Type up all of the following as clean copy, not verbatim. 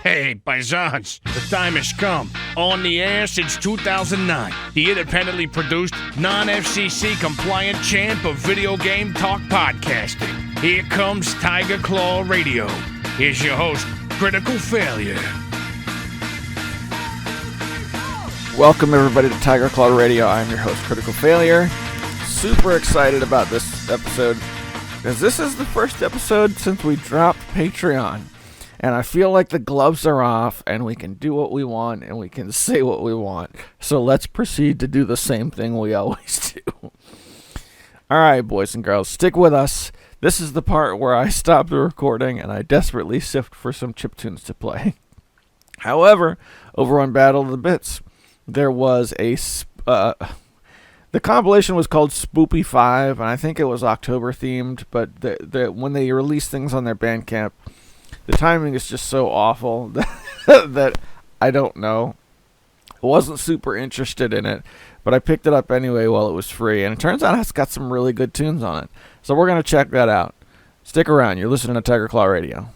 Hey, paisans, the time has come. On the air since 2009, the independently produced, non-FCC compliant champ of video game talk podcasting. Here comes Tiger Claw Radio. Here's your host, Critical Failure. Welcome everybody to Tiger Claw Radio. I'm your host, Critical Failure. Super excited about this episode because this is the first episode since we dropped Patreon. And I feel like the gloves are off and we can do what we want and we can say what we want. So let's proceed to do the same thing we always do. All right, boys and girls, stick with us. This is the part where I stop the recording and I desperately sift for some chiptunes to play. However, over on Battle of the Bits, there was the compilation was called Spoopy 5, and I think it was October themed, but when they release things on their Bandcamp, the timing is just so awful that I don't know. I wasn't super interested in it, but I picked it up anyway while it was free, and it turns out it's got some really good tunes on it. So we're going to check that out. Stick around. You're listening to Tiger Claw Radio.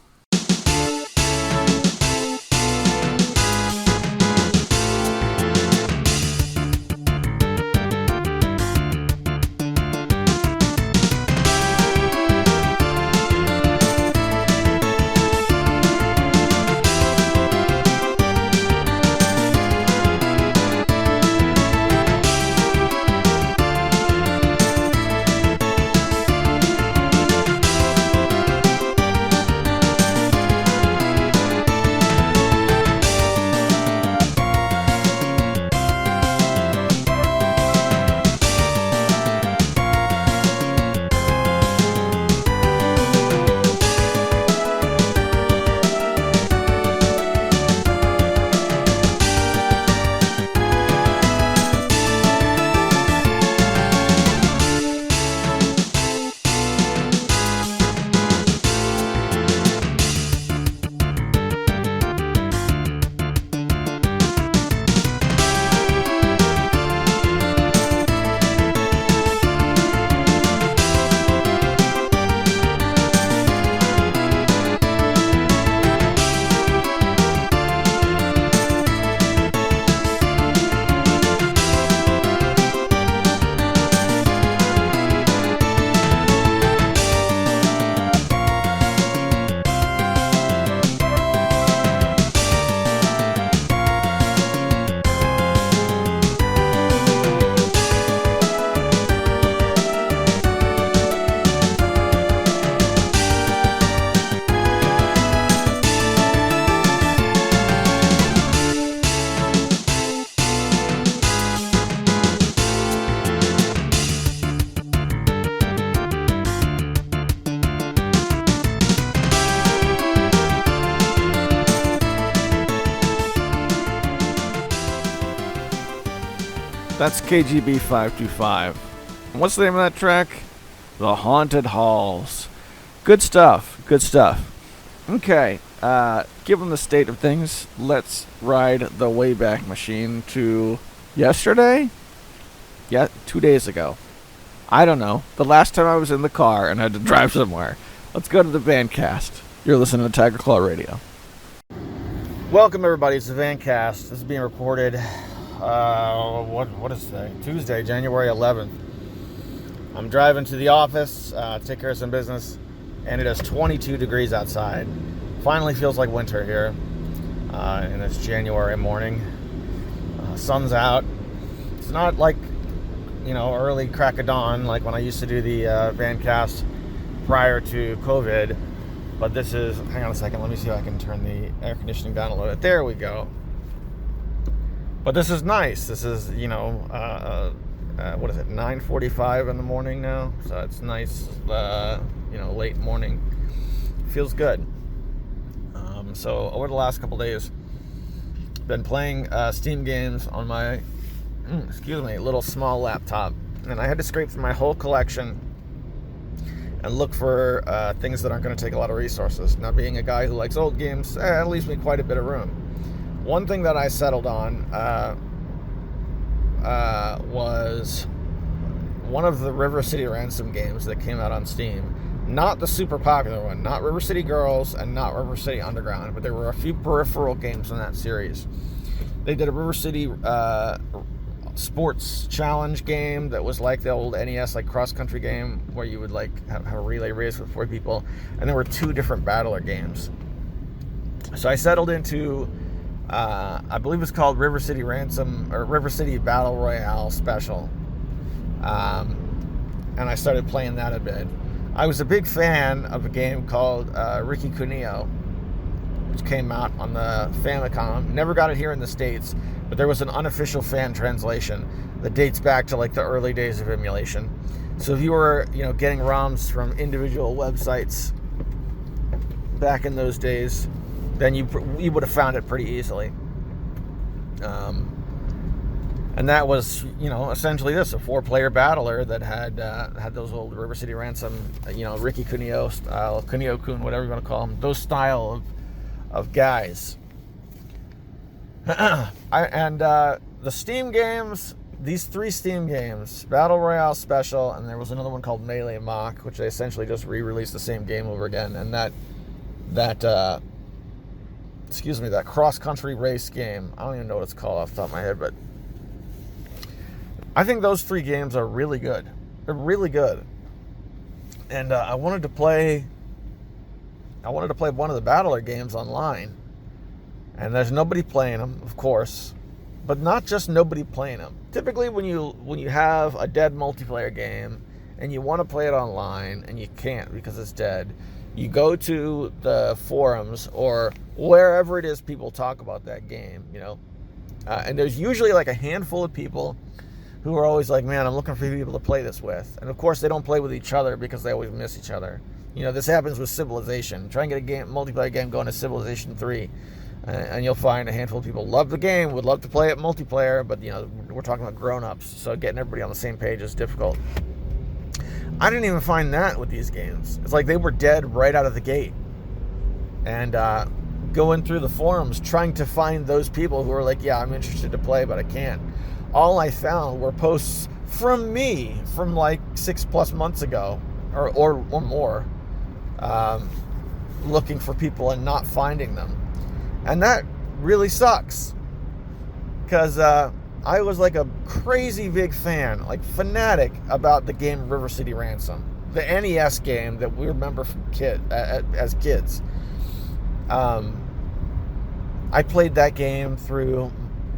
That's KGB 525. What's the name of that track? The Haunted Halls. Good stuff. Good stuff. Okay, given the state of things, let's ride the Wayback Machine to yesterday? Yeah, 2 days ago. I don't know. The last time I was in the car and had to drive somewhere. Let's go to the Vancast. You're listening to Tiger Claw Radio. Welcome, everybody. It's the Vancast. This is being recorded... what is today? Tuesday, January 11th. I'm driving to the office, take care of some business, and it is 22 degrees outside. Finally feels like winter here in this January morning. Sun's out. It's not like, early crack of dawn like when I used to do the Vancast prior to COVID, but this is, hang on a second, let me see if I can turn the air conditioning down a little bit. There we go. But this is nice. This is, what is it, 9:45 in the morning now? So it's nice, late morning. Feels good. So over the last couple days, been playing Steam games on my, little small laptop. And I had to scrape through my whole collection and look for things that aren't going to take a lot of resources. Now, being a guy who likes old games, it leaves me quite a bit of room. One thing that I settled on was one of the River City Ransom games that came out on Steam. Not the super popular one, not River City Girls and not River City Underground, but there were a few peripheral games in that series. They did a River City sports challenge game that was like the old NES like cross-country game where you would like have a relay race with 4 people, and there were 2 different battler games. So I settled into I believe it's called River City Ransom or River City Battle Royale Special, and I started playing that a bit. I was a big fan of a game called Ricky Cuneo, which came out on the Famicom. Never got it here in the States, but there was an unofficial fan translation that dates back to like the early days of emulation. So if you were, getting ROMs from individual websites back in those days, then you would have found it pretty easily. And that was, essentially this, a 4-player battler that had those old River City Ransom, Ricky Cuneo style, Cuneo-kun, whatever you want to call them, those style of guys. The Steam games, these 3 Steam games, Battle Royale Special, and there was another one called Melee Mock, which they essentially just re-released the same game over again, and that cross-country race game, I don't even know what it's called off the top of my head, but I think those 3 games are really good. They're really good. And I wanted to play one of the battler games online. And there's nobody playing them, of course. But not just nobody playing them. Typically when you have a dead multiplayer game and you want to play it online and you can't because it's dead, you go to the forums or wherever it is people talk about that game, and there's usually like a handful of people who are always like, man, I'm looking for people to play this with. And of course they don't play with each other because they always miss each other. This happens with Civilization. Try and get a multiplayer game going to Civilization 3. And you'll find a handful of people love the game, would love to play it multiplayer, but we're talking about grown-ups, so getting everybody on the same page is difficult. I didn't even find that with these games. It's like they were dead right out of the gate. And going through the forums, trying to find those people who are like, yeah, I'm interested to play, but I can't. All I found were posts from me from like 6+ months ago or more, looking for people and not finding them. And that really sucks because I was like a crazy big fan, like fanatic about the game River City Ransom, the NES game that we remember from as kids. I played that game through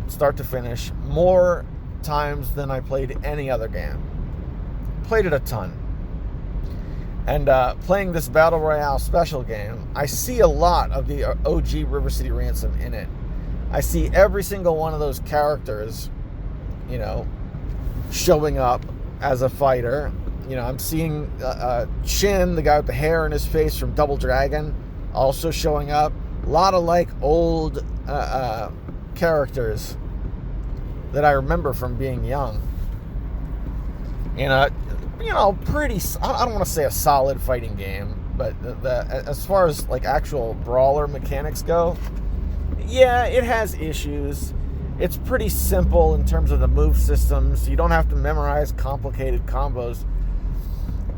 start to finish more times than I played any other game. Played it a ton. And playing this Battle Royale Special game, I see a lot of the OG River City Ransom in it. I see every single one of those characters, showing up as a fighter. I'm seeing Chin, the guy with the hair in his face from Double Dragon, also showing up. A lot of like old characters that I remember from being young. Pretty, I don't want to say a solid fighting game, but as far as like actual brawler mechanics go, yeah, it has issues. It's pretty simple in terms of the move systems. You don't have to memorize complicated combos.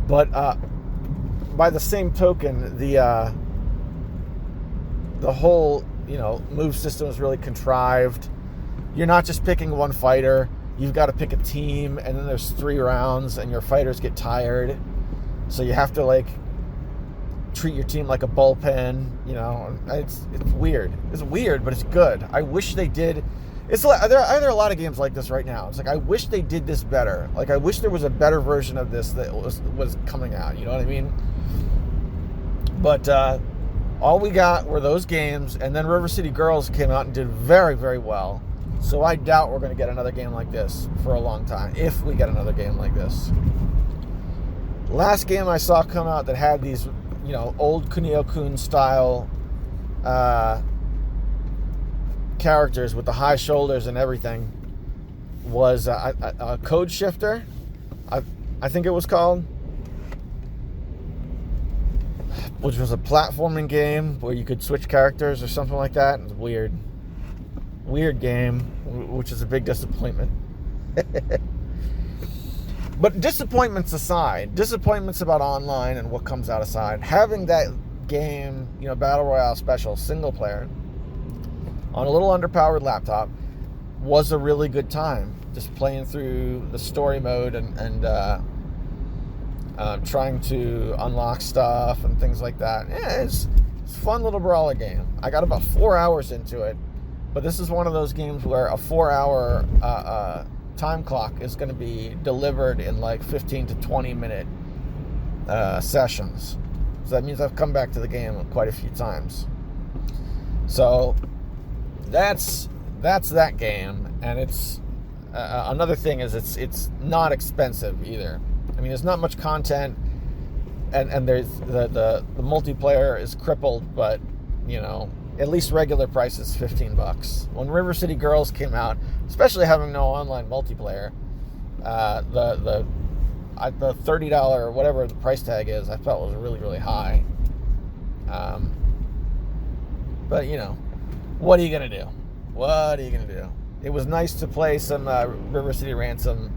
But by the same token, the whole, move system is really contrived. You're not just picking one fighter. You've got to pick a team, and then there's 3 rounds, and your fighters get tired. So you have to, treat your team like a bullpen, It's weird. It's weird, but it's good. I wish they did. There are a lot of games like this right now. It's like, I wish they did this better. Like, I wish there was a better version of this that was coming out. You know what I mean? But all we got were those games, and then River City Girls came out and did very, very well. So I doubt we're going to get another game like this for a long time, if we get another game like this. Last game I saw come out that had these, old Kunio-kun style characters with the high shoulders and everything was a Code Shifter, I think it was called, which was a platforming game where you could switch characters or something like that. It was weird game, which is a big disappointment. But disappointments aside, disappointments about online and what comes out aside, having that game, Battle Royale special, single player, on a little underpowered laptop was a really good time. Just playing through the story mode and trying to unlock stuff and things like that. Yeah, it's a fun little brawler game. I got about 4 hours into it, but this is one of those games where a 4-hour time clock is going to be delivered in like 15 to 20 minute sessions. So that means I've come back to the game quite a few times. So that's that game, and it's another thing is it's not expensive either. I mean, there's not much content, and there's the multiplayer is crippled, but at least regular price is $15. When River City Girls came out, especially having no online multiplayer, the $30 or whatever the price tag is, I felt was really, really high. But what are you gonna do? What are you gonna do? It was nice to play some River City Ransom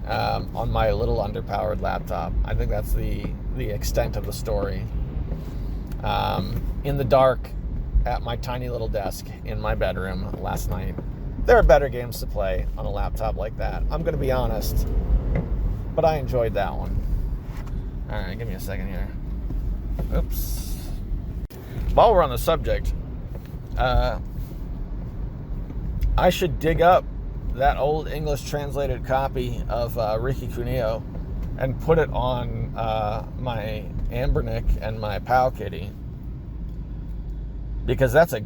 on my little underpowered laptop. I think that's the extent of the story. In the dark at my tiny little desk in my bedroom last night. There are better games to play on a laptop like that. I'm going to be honest, but I enjoyed that one. All right, give me a second here. Oops. While we're on the subject, I should dig up that old English translated copy of Ricky Cuneo and put it on my Ambernick and my Pow Kitty, because that's a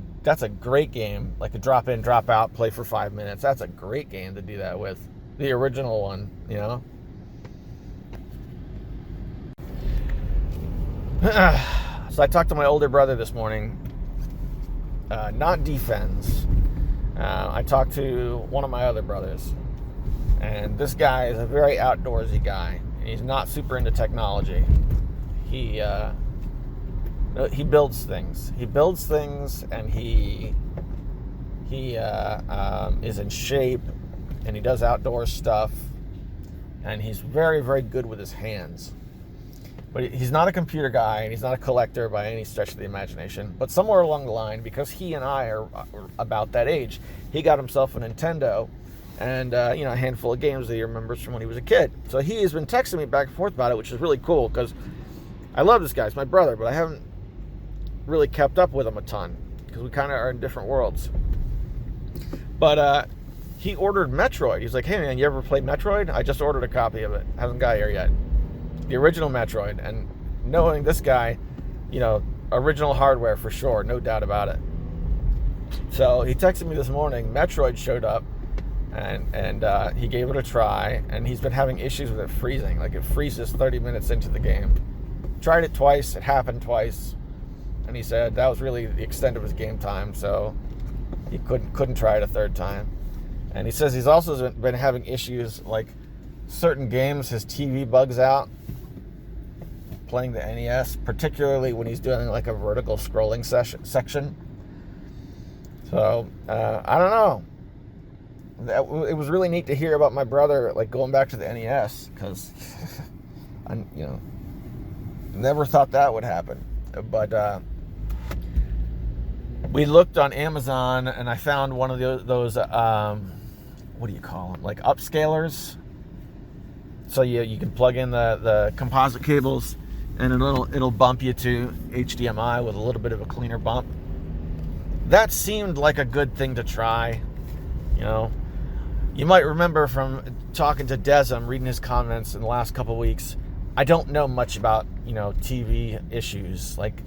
great game, like a drop in, drop out, play for 5 minutes. That's a great game to do that with. The original one, So I talked to my older brother this morning, not defense. I talked to one of my other brothers, and this guy is a very outdoorsy guy, and he's not super into technology. He builds things. He builds things, and he is in shape, and he does outdoor stuff, and he's very, very good with his hands. But he's not a computer guy, and he's not a collector by any stretch of the imagination. But somewhere along the line, because he and I are about that age, he got himself a Nintendo and a handful of games that he remembers from when he was a kid. So he has been texting me back and forth about it, which is really cool, because I love this guy. He's my brother, but I haven't really kept up with him a ton because we kind of are in different worlds. But he ordered Metroid. He's like, hey man, you ever played Metroid? I just ordered a copy of it. Hasn't got here yet. The original Metroid. And knowing this guy, original hardware for sure, no doubt about it. So he texted me this morning. Metroid showed up, and he gave it a try, and he's been having issues with it freezing. Like, it freezes 30 minutes into the game. Tried it twice. It happened twice. And he said that was really the extent of his game time, so he couldn't try it a third time. And he says he's also been having issues, like certain games, his TV bugs out playing the NES, particularly when he's doing like a vertical scrolling section. So I don't know. It was really neat to hear about my brother like going back to the NES, because I never thought that would happen. But we looked on Amazon, and I found one of those what do you call them? Like upscalers. So you can plug in the composite cables, and it'll bump you to HDMI with a little bit of a cleaner bump. That seemed like a good thing to try. You might remember from talking to Desm, reading his comments in the last couple weeks, I don't know much about, TV issues. Like,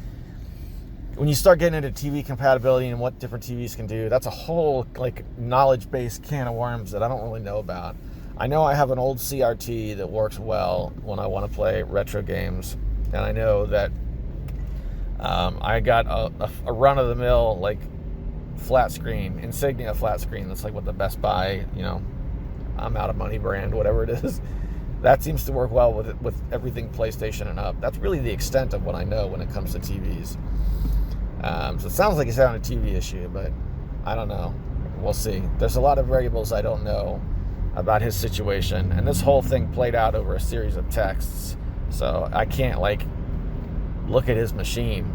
when you start getting into TV compatibility and what different TVs can do, that's a whole, like, knowledge-based can of worms that I don't really know about. I know I have an old CRT that works well when I want to play retro games, and I know that I got a run-of-the-mill, like, flat screen, Insignia flat screen. That's like what the Best Buy, I'm out of money brand, whatever it is. That seems to work well with everything PlayStation and up. That's really the extent of what I know when it comes to TVs. So it sounds like it's having a TV issue, but I don't know. We'll see. There's a lot of variables I don't know about his situation, and this whole thing played out over a series of texts. So I can't like look at his machine,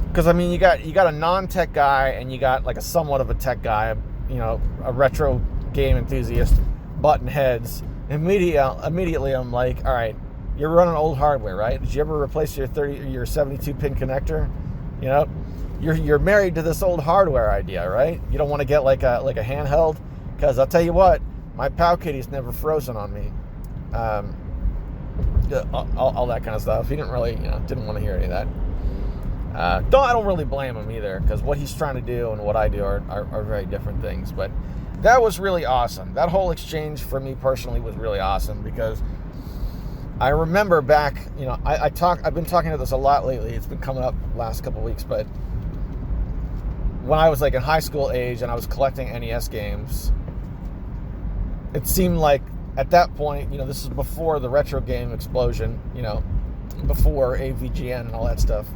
because I mean you got a non-tech guy and you got like a somewhat of a tech guy, you know, a retro game enthusiast, button heads. Immediately I'm like, all right, you're running old hardware, right? Did you ever replace your 72 pin connector? You know, you're married to this old hardware idea, right? You don't want to get like a handheld, because I'll tell you what, my POW kitty's never frozen on me. All that kind of stuff. He didn't really, didn't want to hear any of that. I don't really blame him either, because what he's trying to do and what I do are very different things. But that was really awesome. That whole exchange for me personally was really awesome, because I remember back, I've been talking about this a lot lately. It's been coming up last couple of weeks, but when I was like in high school age and I was collecting NES games, it seemed like at that point, this is before the retro game explosion, before AVGN and all that stuff.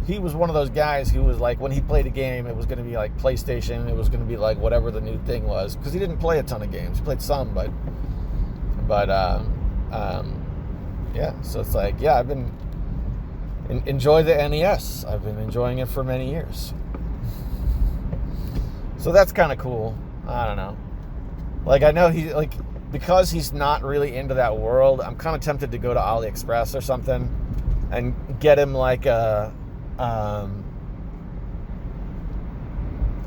He was one of those guys who was like, when he played a game, it was going to be like PlayStation. It was going to be like whatever the new thing was, because he didn't play a ton of games. He played some, but yeah. So it's like, yeah, I've been enjoy the NES. I've been enjoying it for many years. So that's kind of cool. I don't know. Like, I know because he's not really into that world, I'm kind of tempted to go to AliExpress or something and get him like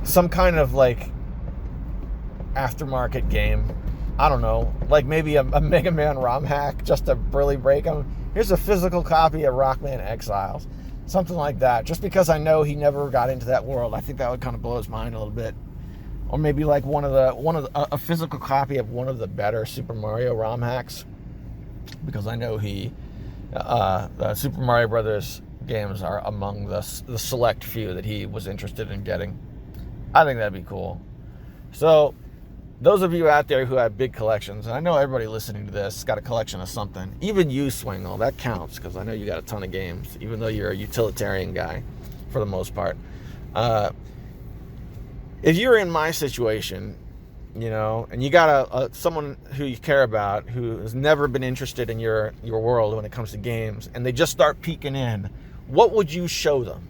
some kind of like aftermarket game. I don't know, like maybe a Mega Man ROM hack just to really break him. Here's a physical copy of Rockman Exiles, something like that. Just because I know he never got into that world, I think that would kind of blow his mind a little bit. Or maybe like a physical copy of one of the better Super Mario ROM hacks, because I know the Super Mario Brothers games are among the select few that he was interested in getting. I think that'd be cool. So, those of you out there who have big collections, and I know everybody listening to this got a collection of something, even you, Swingle, that counts, because I know you got a ton of games, even though you're a utilitarian guy for the most part. If you're in my situation, and you got someone who you care about who has never been interested in your world when it comes to games, and they just start peeking in, what would you show them?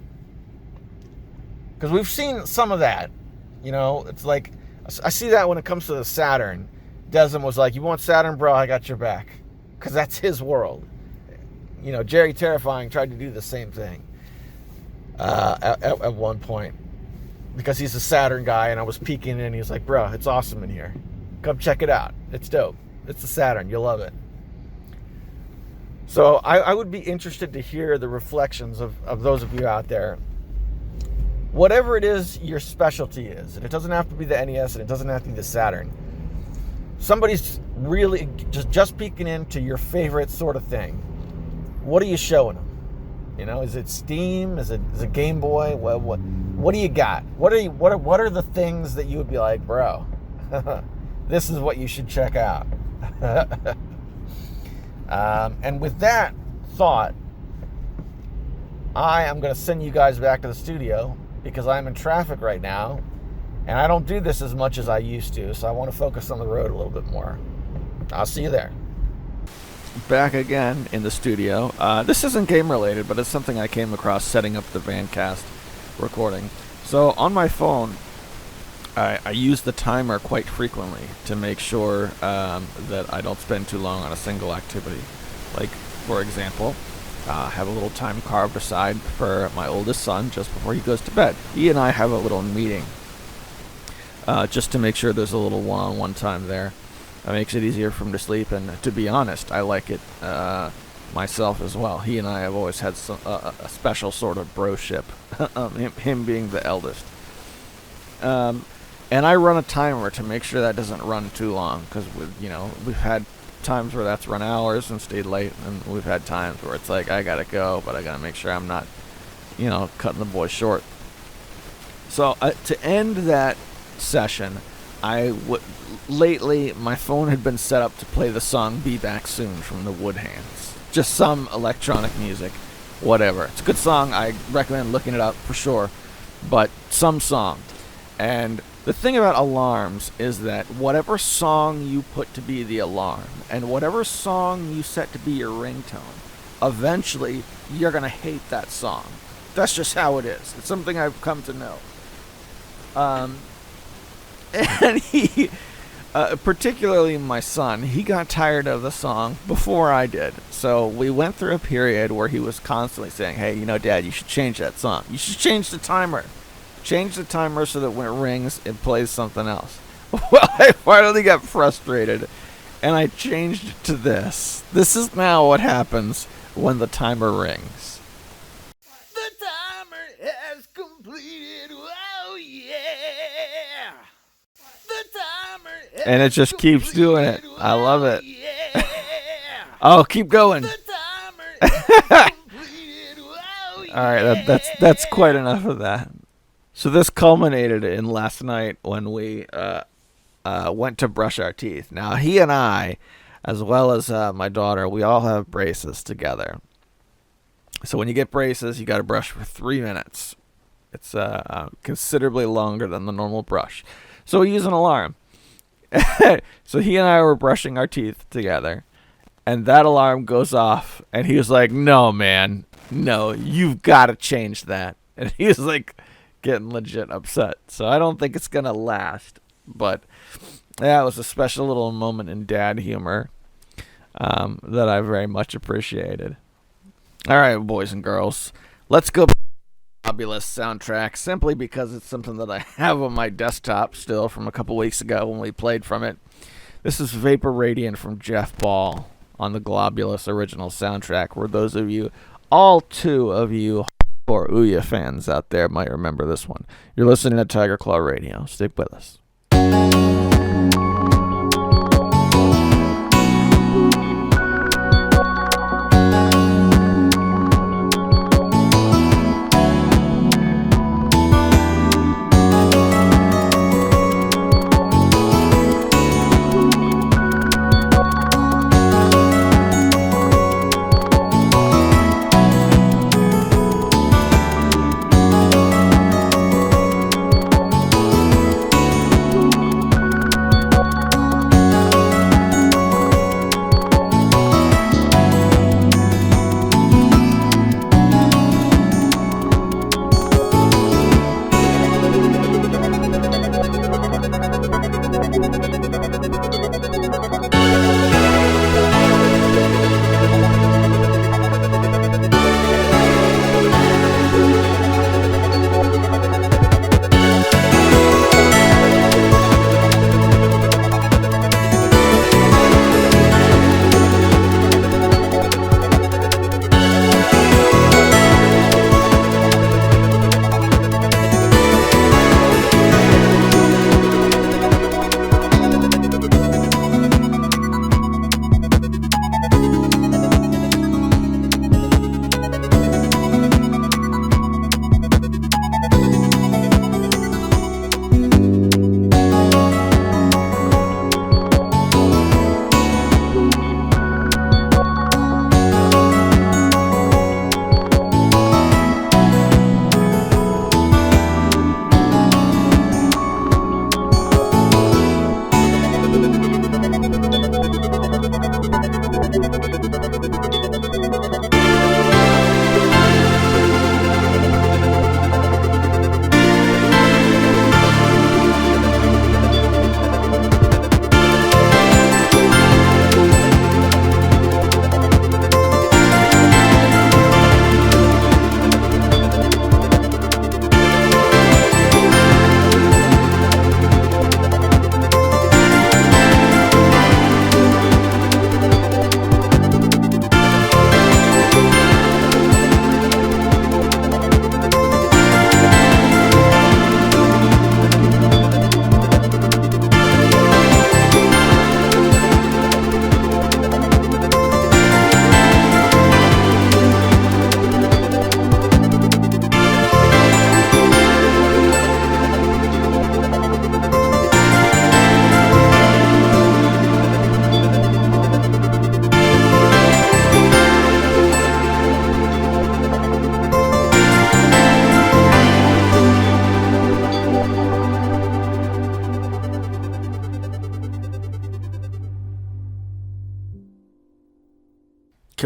Because we've seen some of that. It's like, I see that when it comes to the Saturn. Desmond was like, you want Saturn, bro? I got your back. Because that's his world. Jerry Terrifying tried to do the same thing at one point. Because he's a Saturn guy, and I was peeking in, and he was like, bro, it's awesome in here. Come check it out. It's dope. It's the Saturn. You'll love it. So I would be interested to hear the reflections of those of you out there. Whatever it is your specialty is, and it doesn't have to be the NES, and it doesn't have to be the Saturn. Somebody's really just peeking into your favorite sort of thing. What are you showing them? Is it Steam? Is it Game Boy? What do you got? What are the things that you would be like, bro? This is what you should check out. And with that thought, I am going to send you guys back to the studio, because I'm in traffic right now, and I don't do this as much as I used to, so I want to focus on the road a little bit more. I'll see you there. Back again in the studio. This isn't game related, but it's something I came across setting up the Vancast recording. So on my phone, I use the timer quite frequently to make sure that I don't spend too long on a single activity. Like, for example, have a little time carved aside for my oldest son just before he goes to bed. He and I have a little meeting just to make sure there's a little one-on-one time there. It makes it easier for him to sleep, and to be honest, I like it myself as well. He and I have always had a special sort of broship, him being the eldest. And I run a timer to make sure that doesn't run too long, because we've had times where that's run hours and stayed late, and we've had times where it's like, I gotta go, but I gotta make sure I'm not, cutting the boy short. So to end that session, lately my phone had been set up to play the song "Be Back Soon" from the Wood Hands. Just some electronic music, whatever. It's a good song. I recommend looking it up for sure, but some song. And The thing about alarms is that whatever song you put to be the alarm and whatever song you set to be your ringtone, eventually you're going to hate that song. That's just how it is. It's something I've come to know. And he, particularly my son, he got tired of the song before I did. So we went through a period where he was constantly saying, hey, Dad, you should change that song. You should change the timer. Change the timer so that when it rings, it plays something else. Well, I finally got frustrated, and I changed it to this. This is now what happens when the timer rings. The timer has completed. Oh, yeah. The timer. And it just keeps doing it. I love it. Yeah. Oh, keep going. The timer has completed. Oh, yeah. All right, that's quite enough of that. So this culminated in last night when we went to brush our teeth. Now, he and I, as well as my daughter, we all have braces together. So when you get braces, you got to brush for 3 minutes. It's considerably longer than the normal brush. So we use an alarm. So he and I were brushing our teeth together, and that alarm goes off, and he was like, no, man, no, you've got to change that. And he was like getting legit upset. So I don't think it's going to last. But yeah, it was a special little moment in dad humor that I very much appreciated. All right, boys and girls, let's go fabulous soundtrack simply because it's something that I have on my desktop still from a couple weeks ago when we played from it. This is Vapor Radiant from Jeff Ball on the Globulus original soundtrack, where those of you, all 2 of you or Ouya fans out there might remember this one. You're listening to Tiger Claw Radio. Stick with us.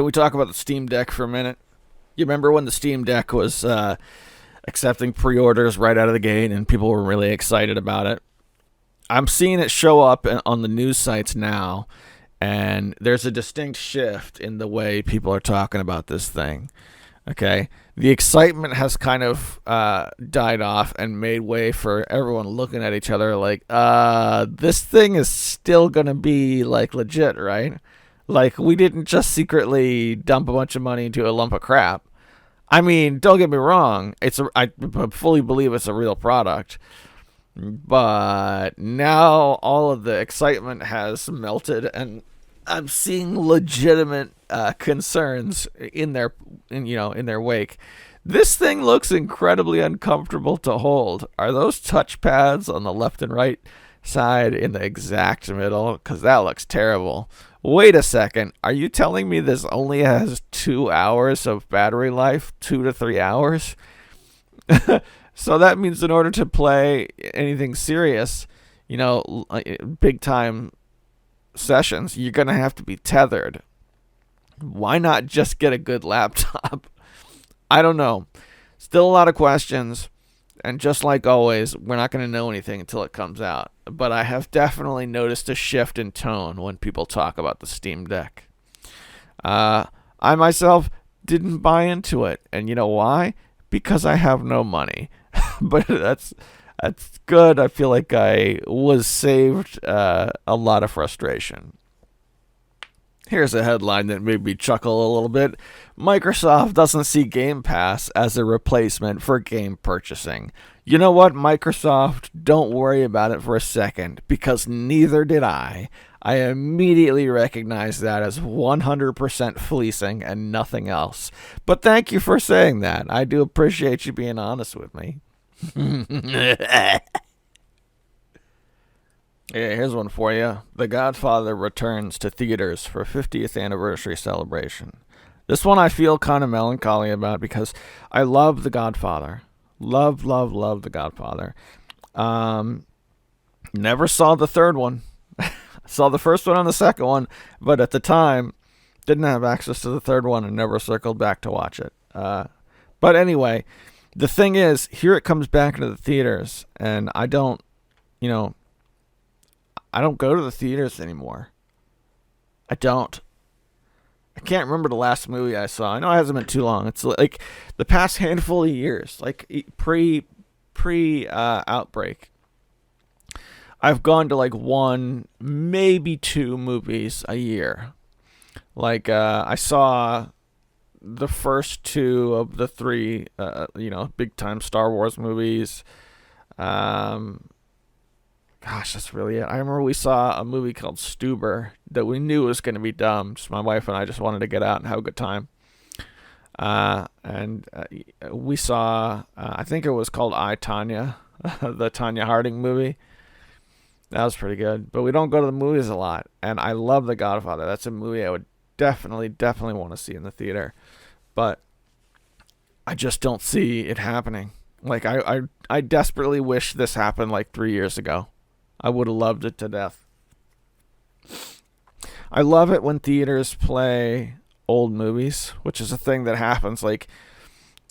Can we talk about the Steam Deck for a minute? You remember when the Steam Deck was accepting pre-orders right out of the gate and people were really excited about it? I'm seeing it show up on the news sites now, and there's a distinct shift in the way people are talking about this thing. Okay, the excitement has kind of died off and made way for everyone looking at each other like, this thing is still gonna be like legit, right? Like, we didn't just secretly dump a bunch of money into a lump of crap. I mean, don't get me wrong, I fully believe it's a real product, but now all of the excitement has melted, and I'm seeing legitimate concerns in their wake. This thing looks incredibly uncomfortable to hold. Are those touch pads on the left and right side in the exact middle? Because that looks terrible. Wait a second. Are you telling me this only has 2 hours of battery life? 2 to 3 hours? So that means in order to play anything serious, big time sessions, you're going to have to be tethered. Why not just get a good laptop? I don't know. Still a lot of questions. And just like always, we're not going to know anything until it comes out. But I have definitely noticed a shift in tone when people talk about the Steam Deck. I myself didn't buy into it. And you know why? Because I have no money. But that's good. I feel like I was saved a lot of frustration. Here's a headline that made me chuckle a little bit. Microsoft doesn't see Game Pass as a replacement for game purchasing. You know what, Microsoft? Don't worry about it for a second, because neither did I. I immediately recognized that as 100% fleecing and nothing else. But thank you for saying that. I do appreciate you being honest with me. Yeah, here's one for you. The Godfather returns to theaters for 50th anniversary celebration. This one I feel kind of melancholy about because I love The Godfather. Love The Godfather. Never saw the third one. Saw the first one and the second one, but at the time didn't have access to the third one and never circled back to watch it. But anyway, the thing is, here it comes back into the theaters, and I don't go to the theaters anymore. I don't. I can't remember the last movie I saw. I know it hasn't been too long. It's like the past handful of years, like pre outbreak. I've gone to like 1, maybe 2 movies a year. Like I saw the first 2 of the 3, big time Star Wars movies. Gosh, that's really it. I remember we saw a movie called Stuber that we knew was going to be dumb. Just my wife and I just wanted to get out and have a good time. And we saw, I think it was called I, Tonya, the Tonya Harding movie. That was pretty good. But we don't go to the movies a lot. And I love The Godfather. That's a movie I would definitely want to see in the theater. But I just don't see it happening. Like, I desperately wish this happened like 3 years ago. I would have loved it to death. I love it when theaters play old movies, which is a thing that happens. Like,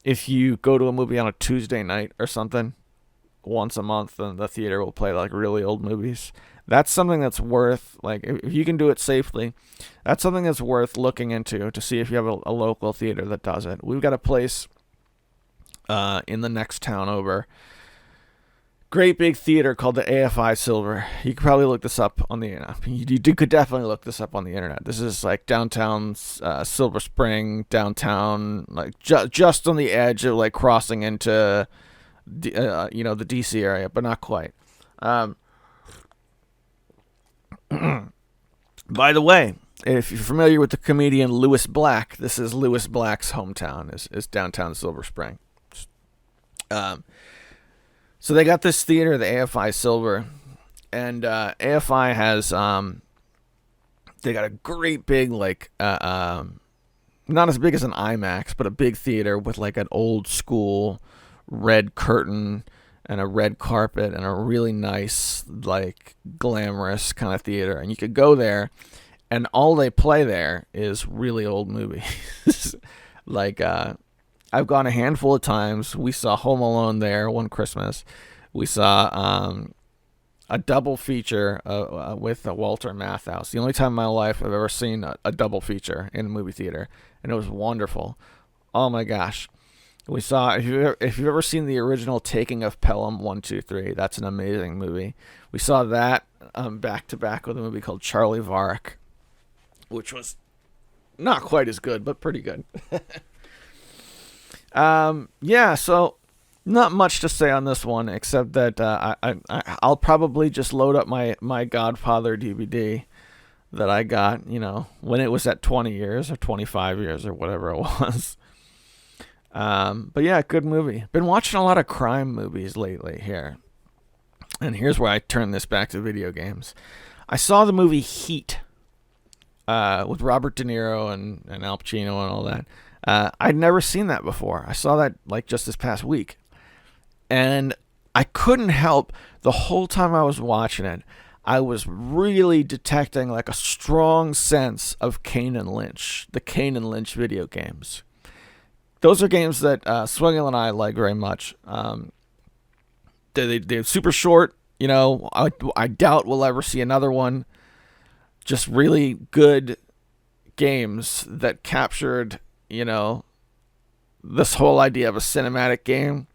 if you go to a movie on a Tuesday night or something, once a month, then the theater will play like really old movies. That's something that's worth, like, if you can do it safely, that's something that's worth looking into to see if you have a local theater that does it. We've got a place in the next town over. Great big theater called the AFI Silver. You could probably look this up on the internet. You could definitely look this up on the internet. This is like downtown Silver Spring, downtown, like just on the edge of like crossing into, the DC area, but not quite. By the way, if you're familiar with the comedian Louis Black, this is Louis Black's hometown. Is downtown Silver Spring. So they got this theater, the AFI Silver, and AFI has they got a great big like not as big as an IMAX, but a big theater with like an old school red curtain and a red carpet and a really nice like glamorous kind of theater, and you could go there and all they play there is really old movies. Like, I've gone a handful of times. We saw Home Alone there one Christmas. We saw a double feature with Walter Matthau. The only time in my life I've ever seen a double feature in a movie theater, and it was wonderful. Oh my gosh. We saw, if you've ever seen the original Taking of Pelham 1, 2, 3, that's an amazing movie. We saw that back to back with a movie called Charlie Varick, which was not quite as good, but pretty good. Yeah, so not much to say on this one, except that I'll probably just load up my Godfather DVD that I got, when it was at 20 years or 25 years or whatever it was. But yeah, good movie. Been watching a lot of crime movies lately here. And here's where I turn this back to video games. I saw the movie Heat with Robert De Niro and Al Pacino and all that. I'd never seen that before. I saw that like just this past week. And I couldn't help, the whole time I was watching it, I was really detecting like a strong sense of Kane and Lynch, the Kane and Lynch video games. Those are games that Swingle and I like very much. They're super short. I doubt we'll ever see another one. Just really good games that captured, this whole idea of a cinematic game.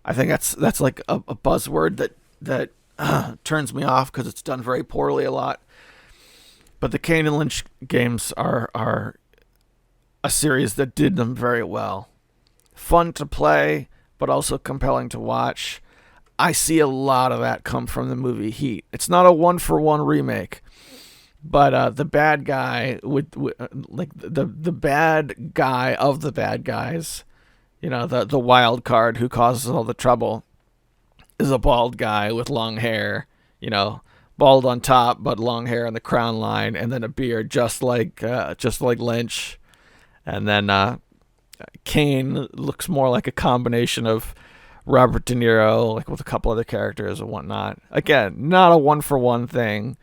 I think that's like a buzzword that turns me off because it's done very poorly a lot. But the Kane and Lynch games are a series that did them very well. Fun to play, but also compelling to watch. I see a lot of that come from the movie Heat. It's not a one-for-one remake, but the bad guy like the bad guy of the bad guys, the wild card who causes all the trouble, is a bald guy with long hair, bald on top but long hair on the crown line, and then a beard just like Lynch. And then Kane looks more like a combination of Robert De Niro, like with a couple other characters and whatnot. Again, not a one-for-one thing,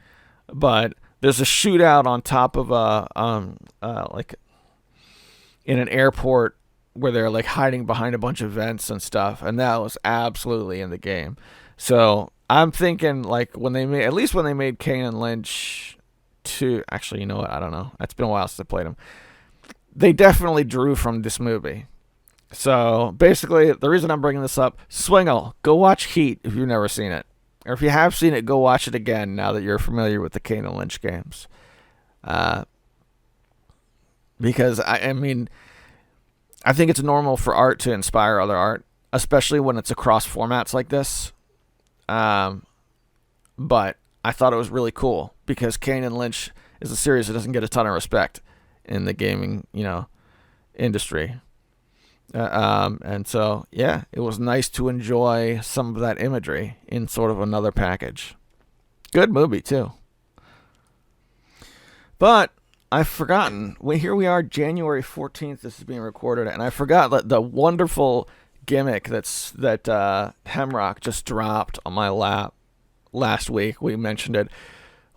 but there's a shootout on top of like in an airport where they're like hiding behind a bunch of vents and stuff, and that was absolutely in the game. So I'm thinking like when they made Kane and Lynch 2, actually, you know what? I don't know. It's been a while since I played them. They definitely drew from this movie. So basically, the reason I'm bringing this up, Swingle, go watch Heat if you've never seen it. Or if you have seen it, go watch it again now that you're familiar with the Kane and Lynch games. Because, I mean, I think it's normal for art to inspire other art, especially when it's across formats like this. But I thought it was really cool because Kane and Lynch is a series that doesn't get a ton of respect in the gaming, industry. And so, yeah, it was nice to enjoy some of that imagery in sort of another package. Good movie, too. But I've forgotten. Here we are, January 14th. This is being recorded, and I forgot the wonderful gimmick that Hemrock just dropped on my lap last week. We mentioned it.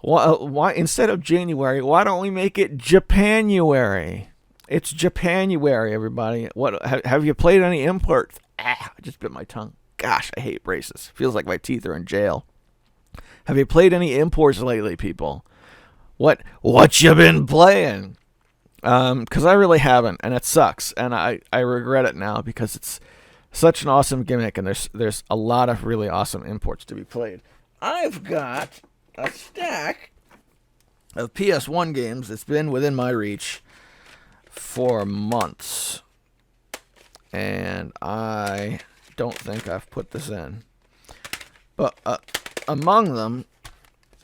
Why instead of January, why don't we make it Japanuary? It's Japanuary, everybody. What have you played any imports? I just bit my tongue. Gosh, I hate braces. Feels like my teeth are in jail. Have you played any imports lately, people? What you been playing? Because I really haven't, and it sucks, and I regret it now because it's such an awesome gimmick, and there's a lot of really awesome imports to be played. I've got a stack of PS1 games that's been within my reach for months, and I don't think I've put this in. But among them,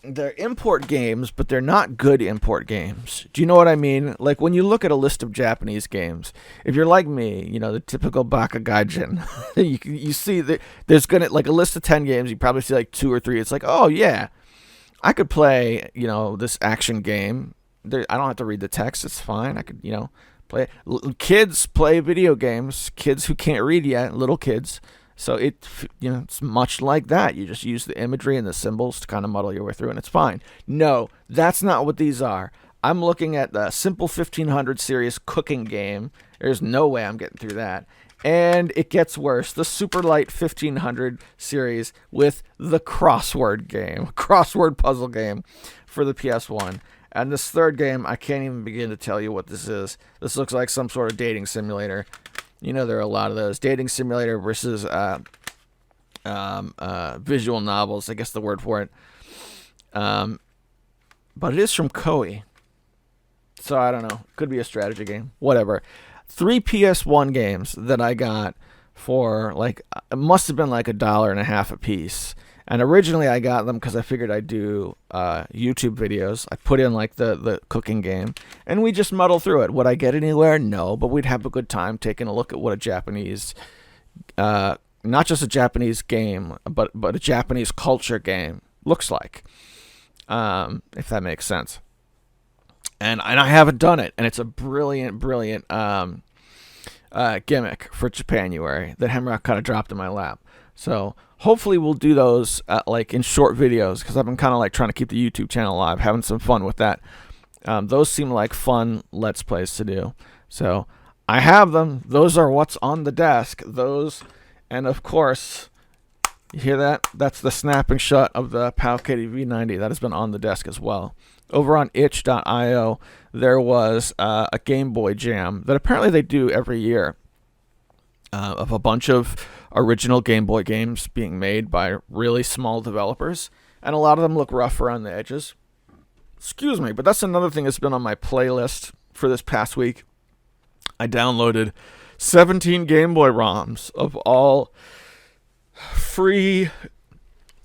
they're import games, but they're not good import games. Do you know what I mean? Like when you look at a list of Japanese games, if you're like me, the typical Baka Gaijin, you see that there's gonna like a list of 10 games. You probably see like 2 or 3. It's like, oh yeah, I could play, this action game. I don't have to read the text. It's fine. I could, play it. Kids play video games. Kids who can't read yet, little kids. So it's much like that. You just use the imagery and the symbols to kind of muddle your way through, and it's fine. No, that's not what these are. I'm looking at the Simple 1500 series cooking game. There's no way I'm getting through that. And it gets worse. The Super Light 1500 series with the crossword game, crossword puzzle game for the PS1. And this third game, I can't even begin to tell you what this is. This looks like some sort of dating simulator. You know, there are a lot of those. Dating simulator versus visual novels, I guess the word for it. But it is from Koei. So I don't know. Could be a strategy game. Whatever. 3 PS1 games that I got for, like, it must have been like $1.50 a piece. And originally I got them because I figured I'd do YouTube videos. I put in like the cooking game, and we just muddle through it. Would I get anywhere? No, but we'd have a good time taking a look at what a Japanese, not just a Japanese game, but a Japanese culture game looks like, if that makes sense. And I haven't done it, and it's a brilliant gimmick for Japanuary that Hemrock kind of dropped in my lap. So hopefully we'll do those like in short videos, because I've been kind of like trying to keep the YouTube channel alive, having some fun with that. Those seem like fun Let's Plays to do. So I have them. Those are what's on the desk. Those, and of course, you hear that? That's the snapping shot of the PAL Kitty V90 that has been on the desk as well. Over on itch.io, there was a Game Boy Jam that apparently they do every year of a bunch of original Game Boy games being made by really small developers, and a lot of them look rough around the edges. Excuse me, but that's another thing that's been on my playlist for this past week. I downloaded 17 Game Boy ROMs of all free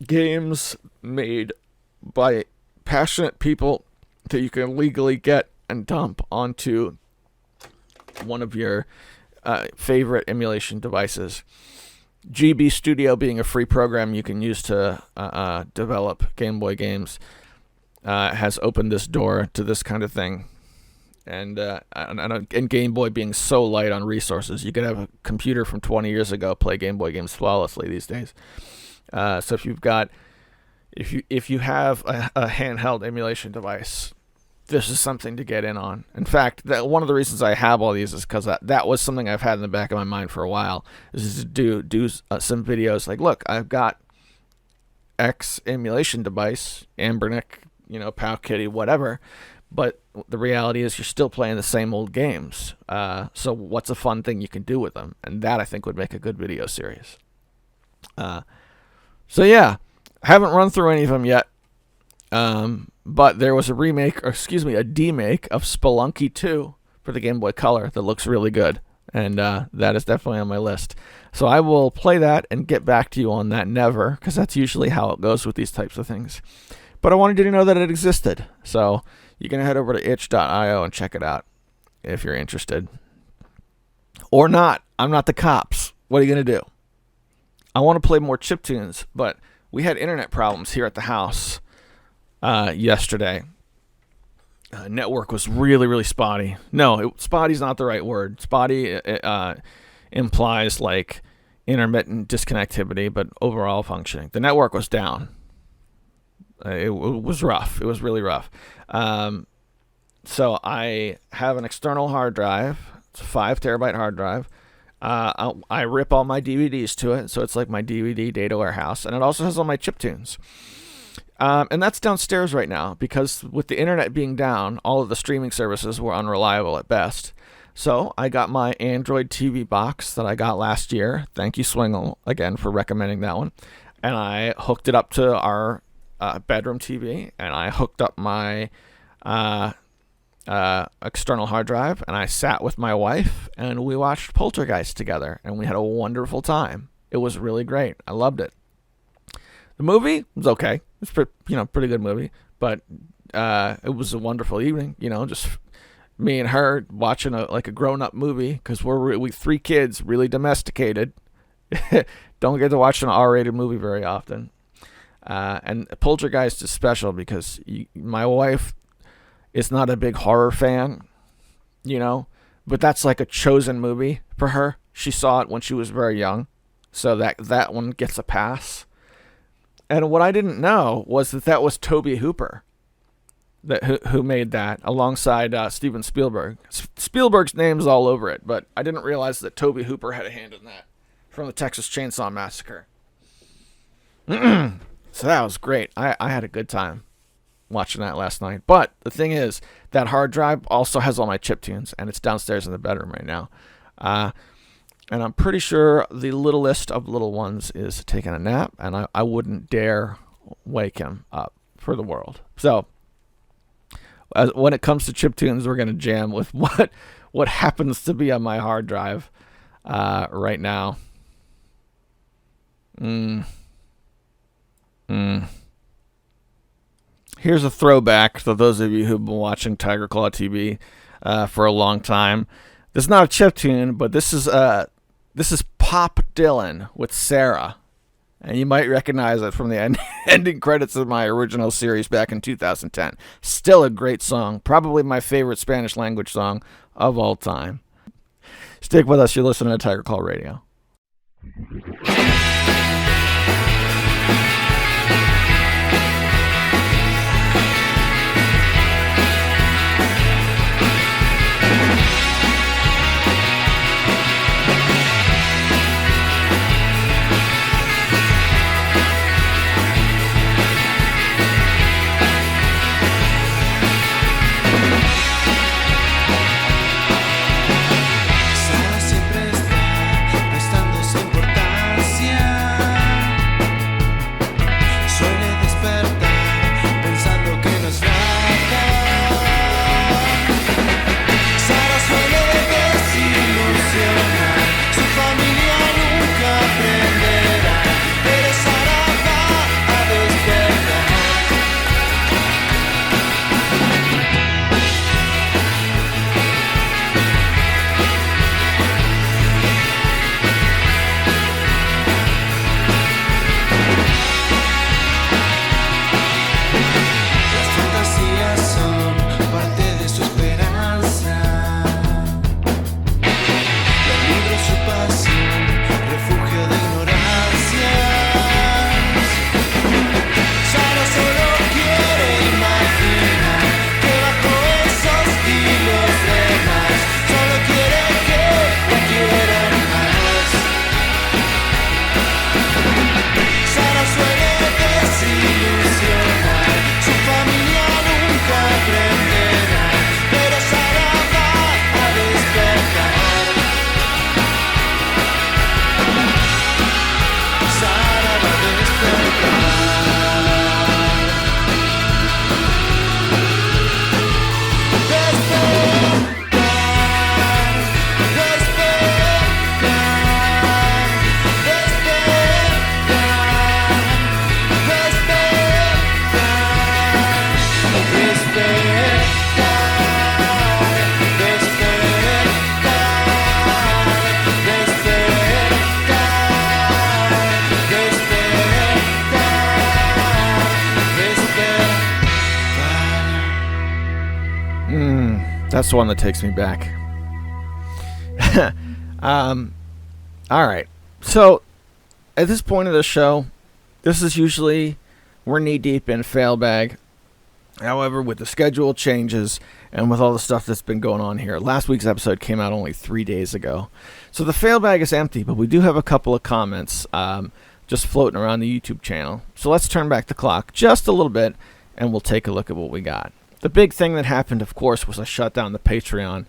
games made by passionate people that you can legally get and dump onto one of your favorite emulation devices. GB Studio being a free program you can use to develop Game Boy games has opened this door to this kind of thing. And Game Boy being so light on resources, you could have a computer from 20 years ago play Game Boy games flawlessly these days. So if you have a handheld emulation device, this is something to get in on. In fact, one of the reasons I have all these is because that was something I've had in the back of my mind for a while, is to do some videos like, look, I've got X emulation device, Ambernick, PAL Kitty, whatever, but the reality is you're still playing the same old games. So what's a fun thing you can do with them? And that, I think, would make a good video series. So yeah, I haven't run through any of them yet. But there was a demake of Spelunky 2 for the Game Boy Color that looks really good. And that is definitely on my list. So I will play that and get back to you on that never, because that's usually how it goes with these types of things. But I wanted you to know that it existed. So you can head over to itch.io and check it out if you're interested. Or not. I'm not the cops. What are you going to do? I want to play more chiptunes, but we had internet problems here at the house yesterday. Network was really, really spotty. No, spotty's not the right word. Spotty implies like intermittent disconnectivity, but overall functioning. The network was down. It was rough. It was really rough. So I have an external hard drive. It's a 5 terabyte hard drive. I rip all my DVDs to it, so it's like my DVD data warehouse, and it also has all my chiptunes. And that's downstairs right now, because with the internet being down, all of the streaming services were unreliable at best. So I got my Android TV box that I got last year. Thank you, Swingle, again, for recommending that one. And I hooked it up to our bedroom TV, and I hooked up my external hard drive, and I sat with my wife, and we watched Poltergeist together, and we had a wonderful time. It was really great. I loved it. The movie was okay. It's pretty good movie, but it was a wonderful evening. Just me and her watching a grown-up movie, because we 3 kids, really domesticated. Don't get to watch an R-rated movie very often. And Poltergeist is special because my wife is not a big horror fan, but that's like a chosen movie for her. She saw it when she was very young, so that one gets a pass. And what I didn't know was that was Tobe Hooper. who made that alongside Steven Spielberg. Spielberg's name's all over it, but I didn't realize that Tobe Hooper had a hand in that from the Texas Chainsaw Massacre. So that was great. I had a good time watching that last night. But the thing is, that hard drive also has all my chiptunes, and it's downstairs in the bedroom right now. And I'm pretty sure the littlest of little ones is taking a nap, and I wouldn't dare wake him up for the world. So when it comes to chiptunes, we're going to jam with what happens to be on my hard drive right now. Here's a throwback for those of you who've been watching Tiger Claw TV for a long time. This is not a chiptune, but this is Pop Dylan with Sarah. And you might recognize it from the ending credits of my original series back in 2010. Still a great song. Probably my favorite Spanish language song of all time. Stick with us. You're listening to Tiger Claw Radio. That's the one that takes me back. All right. So, at this point of the show, this is usually, we're knee-deep in Failbag. However, with the schedule changes and with all the stuff that's been going on here, last week's episode came out only 3 days ago. So the Failbag is empty, but we do have a couple of comments just floating around the YouTube channel. So let's turn back the clock just a little bit, and we'll take a look at what we got. The big thing that happened, of course, was I shut down the Patreon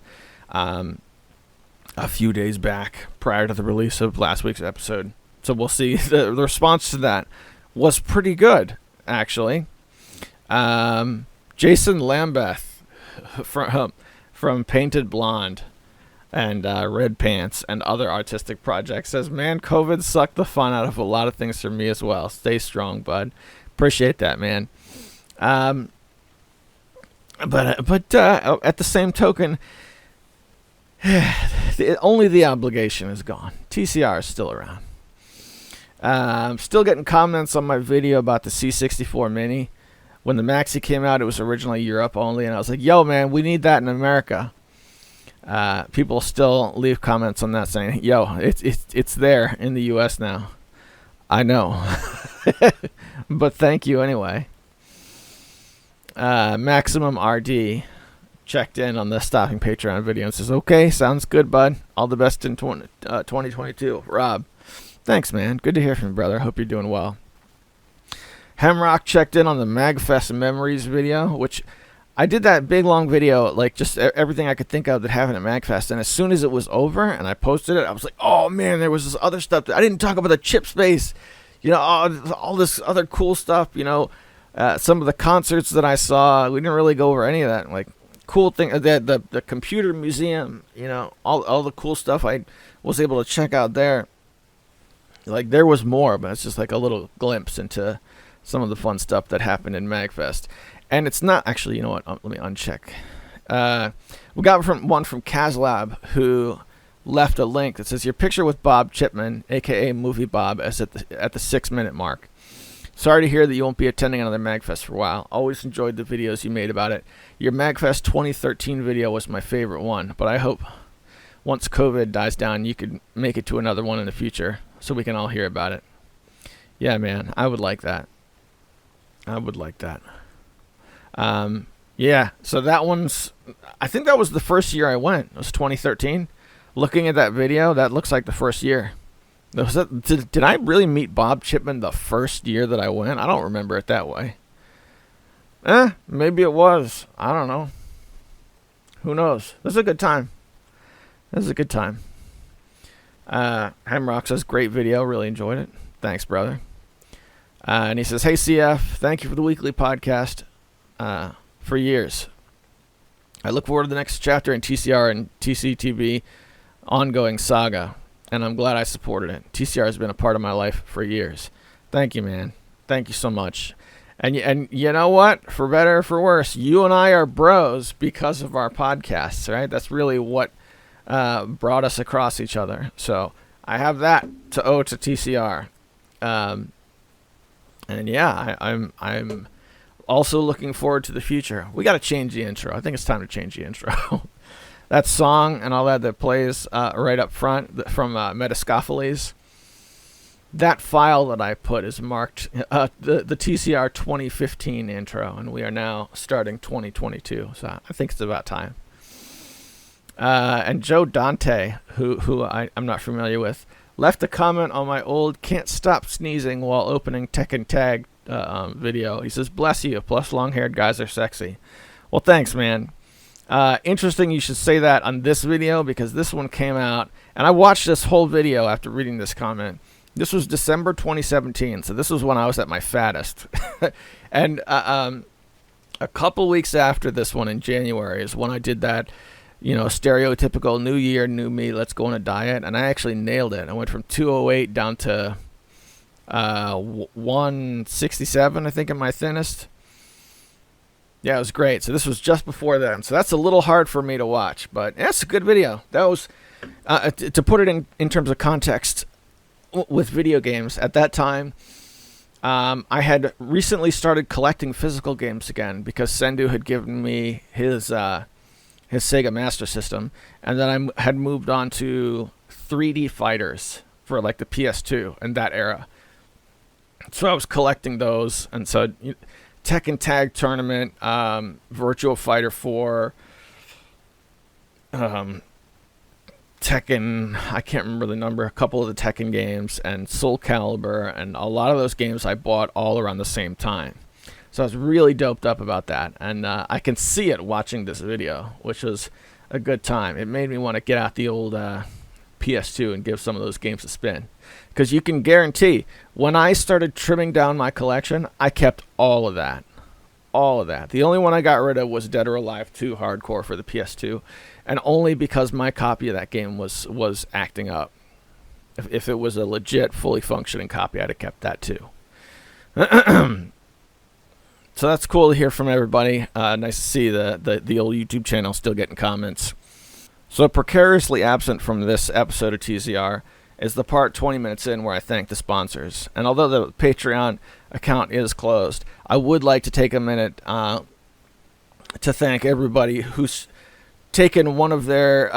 a few days back prior to the release of last week's episode. So we'll see. The response to that was pretty good, actually. Jason Lambeth from Painted Blonde and Red Pants and other artistic projects says, "Man, COVID sucked the fun out of a lot of things for me as well. Stay strong, bud." Appreciate that, man. But at the same token, only the obligation is gone. TCR is still around. Still getting comments on my video about the C64 Mini. When the Maxi came out, it was originally Europe only, and I was like, "Yo, man, we need that in America." People still leave comments on that saying, "Yo, it's there in the U.S. now." I know, but thank you anyway. Maximum RD checked in on the Stopping Patreon video and says, okay, sounds good, bud. All the best in 2022. Rob, thanks, man. Good to hear from you, brother. Hope you're doing well. Hemrock checked in on the MagFest Memories video, which I did that big, long video, like just everything I could think of that happened at MagFest. And as soon as it was over and I posted it, I was like, oh, man, there was this other stuff. I didn't talk about the chip space, all this other cool stuff, some of the concerts that I saw. We didn't really go over any of that. Like, cool thing, the computer museum, all the cool stuff I was able to check out there. Like, there was more, but it's just like a little glimpse into some of the fun stuff that happened in MagFest. And it's not actually, you know what? Let me uncheck. We got one from Kazlab, who left a link that says, your picture with Bob Chipman, a.k.a. Movie Bob, is at the 6-minute mark. Sorry to hear that you won't be attending another MagFest for a while. Always enjoyed the videos you made about it. Your MagFest 2013 video was my favorite one, but I hope once COVID dies down, you could make it to another one in the future so we can all hear about it. Yeah, man, I would like that. Yeah, so that I think that was the first year I went. It was 2013. Looking at that video, that looks like the first year. Did I really meet Bob Chipman the first year that I went? I don't remember it that way. Maybe it was. I don't know. Who knows? This is a good time. Hemrock says, great video. Really enjoyed it. Thanks, brother. And he says, hey, CF, thank you for the weekly podcast for years. I look forward to the next chapter in TCR and TCTV ongoing saga, and I'm glad I supported it. TCR has been a part of my life for years. Thank you, man. Thank you so much. And you know what? For better or for worse, you and I are bros because of our podcasts, right? That's really what brought us across each other. So I have that to owe to TCR. And yeah, I'm also looking forward to the future. We got to change the intro. I think it's time to change the intro. That song and all that plays right up front from Metascopheles, that file that I put is marked the TCR 2015 intro, and we are now starting 2022. So I think it's about time. And Joe Dante, who I'm not familiar with, left a comment on my old Can't Stop Sneezing While Opening Tekken Tag video. He says, bless you, plus long-haired guys are sexy. Well, thanks, man. Interesting you should say that on this video, because this one came out, and I watched this whole video after reading this comment. This was December 2017, so this was when I was at my fattest. And a couple weeks after this one in January is when I did that, stereotypical new year, new me, let's go on a diet. And I actually nailed it. I went from 208 down to 167, I think, at my thinnest. Yeah, it was great. So this was just before then. So that's a little hard for me to watch, but it's a good video. That was, to put it in terms of context with video games, at that time, I had recently started collecting physical games again because Sendu had given me his Sega Master System, and then I had moved on to 3D fighters for like the PS2 and that era. So I was collecting those, and so Tekken Tag Tournament, Virtua Fighter 4, Tekken, I can't remember the number, a couple of the Tekken games, and Soul Calibur, and a lot of those games I bought all around the same time. So I was really doped up about that, and I can see it watching this video, which was a good time. It made me want to get out the old PS2 and give some of those games a spin. Because you can guarantee, when I started trimming down my collection, I kept all of that. All of that. The only one I got rid of was Dead or Alive 2 Hardcore for the PS2, and only because my copy of that game was acting up. If it was a legit, fully functioning copy, I'd have kept that too. So that's cool to hear from everybody. Nice to see the old YouTube channel still getting comments. So precariously absent from this episode of TCR is the part 20 minutes in where I thank the sponsors. And although the Patreon account is closed, I would like to take a minute to thank everybody who's taken one of their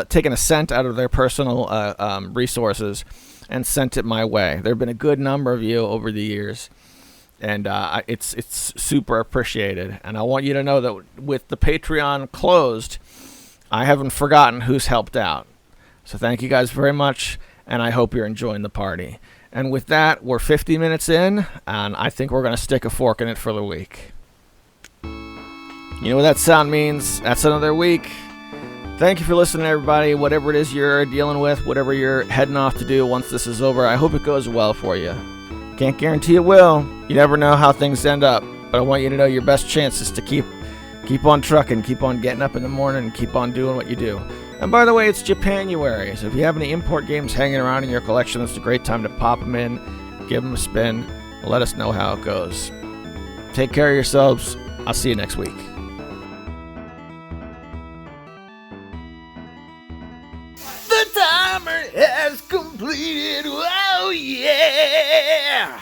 taken a cent out of their personal resources and sent it my way. There have been a good number of you over the years. And it's super appreciated. And I want you to know that with the Patreon closed, I haven't forgotten who's helped out. So thank you guys very much, and I hope you're enjoying the party. And with that, we're 50 minutes in, and I think we're going to stick a fork in it for the week. You know what that sound means? That's another week. Thank you for listening, everybody. Whatever it is you're dealing with, whatever you're heading off to do once this is over, I hope it goes well for you. Can't guarantee it will. You never know how things end up. But I want you to know your best chance is to keep on trucking, keep on getting up in the morning, and keep on doing what you do. And by the way, it's Japanuary, so if you have any import games hanging around in your collection, it's a great time to pop them in, give them a spin, and let us know how it goes. Take care of yourselves. I'll see you next week. The timer has completed. Oh yeah!